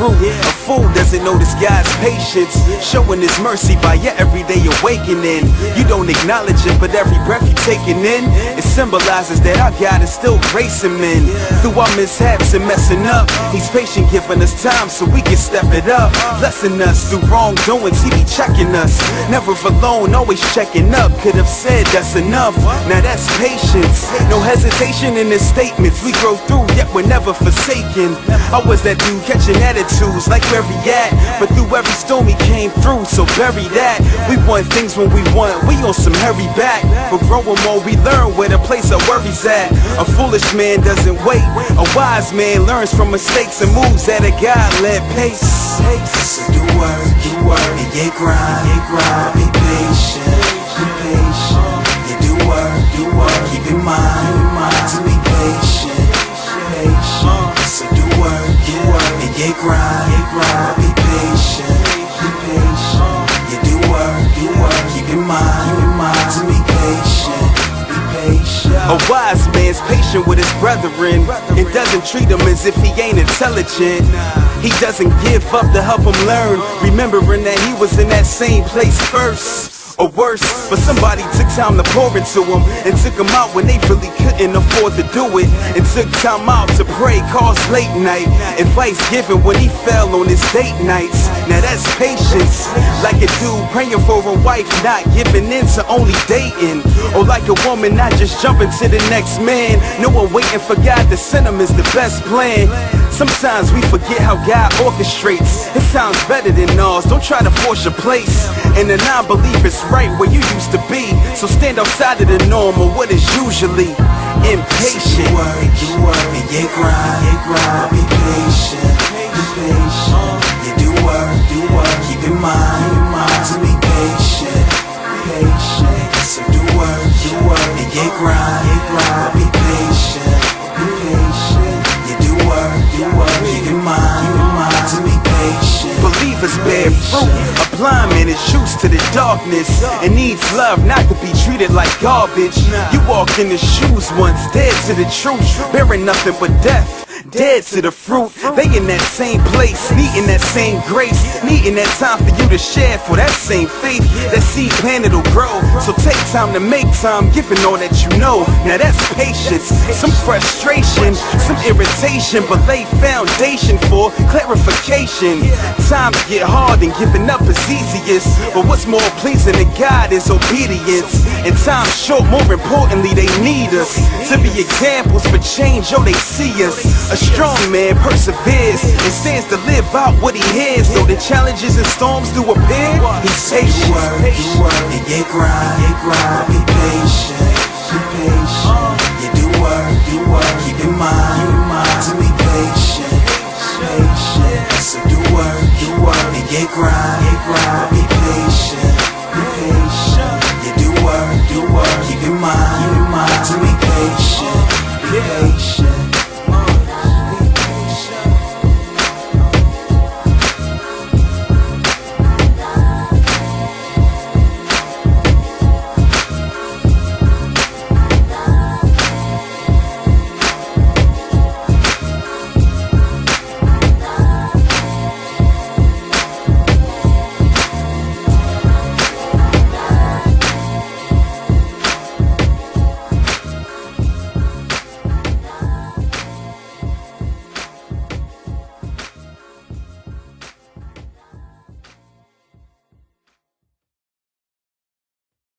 fruit. A fool doesn't notice God's patience, showing his mercy by your everyday awakening. You don't acknowledge it, but every breath you taking in, it symbolizes that our God is still gracing men. Through our mishaps and messing up, he's patient, giving us time so we can step it up. Blessing us through wrongdoings, he be checking us. Never alone, always checking up. Could have said that's enough, now that's patience. No hesitation in his statements. We grow through, yet we're never forsaken. I was that dude catching attitudes like where he at, but through every storm he came through, so bury that. We want things when we want, we on some hurry back. But growing more, we learn where to place our worries at. A foolish man doesn't wait, a wise man learns from mistakes and moves at a God-led pace. So do work, and you grind, be patient, You do work, keep in mind to be patient, So do work, and you grind, be patient, You do work, keep in mind to be patient. A wise man's patient with his brethren and doesn't treat him as if he ain't intelligent. He doesn't give up to help him learn, remembering that he was in that same place first. Or worse, but somebody took time to pour into him and took him out when they really couldn't afford to do it, and took time out to pray, cause late night advice given when he fell on his date nights. Now that's patience, like a dude praying for a wife, not giving in to only dating, or like a woman not just jumping to the next man. No one waiting for God to send him is the best plan. Sometimes we forget how God orchestrates. It sounds better than ours, don't try to force your place. And the non-belief is right where you used to be, so stand outside of the norm or what is usually impatient. You work, and you grind, be patient, You do work, keep in mind to be patient, So do work, and you grind, be patient, You do work, keep in mind to be patient. Believers bear fruit. A blind man is used to the darkness and needs love, not to be treated like garbage. You walk in the shoes once, dead to the truth, bearing nothing but death, dead to the fruit. They in that same place, needing that same grace, needing that time for you to share for that same faith. That seed planted will grow, so take time to make time, giving all that you know. Now that's patience, some frustration, some irritation, but lay foundation for clarification. Times get hard and giving up is easiest, but what's more pleasing to God is obedience. And time's short, more importantly they need us to be examples for change, yo they see us. A strong man perseveres and stands to live out what he hears. Though the challenges and storms do appear, he's patient. You work, and you grind, be patient, You do work, keep in mind to be patient, So do work, and you grind, be patient,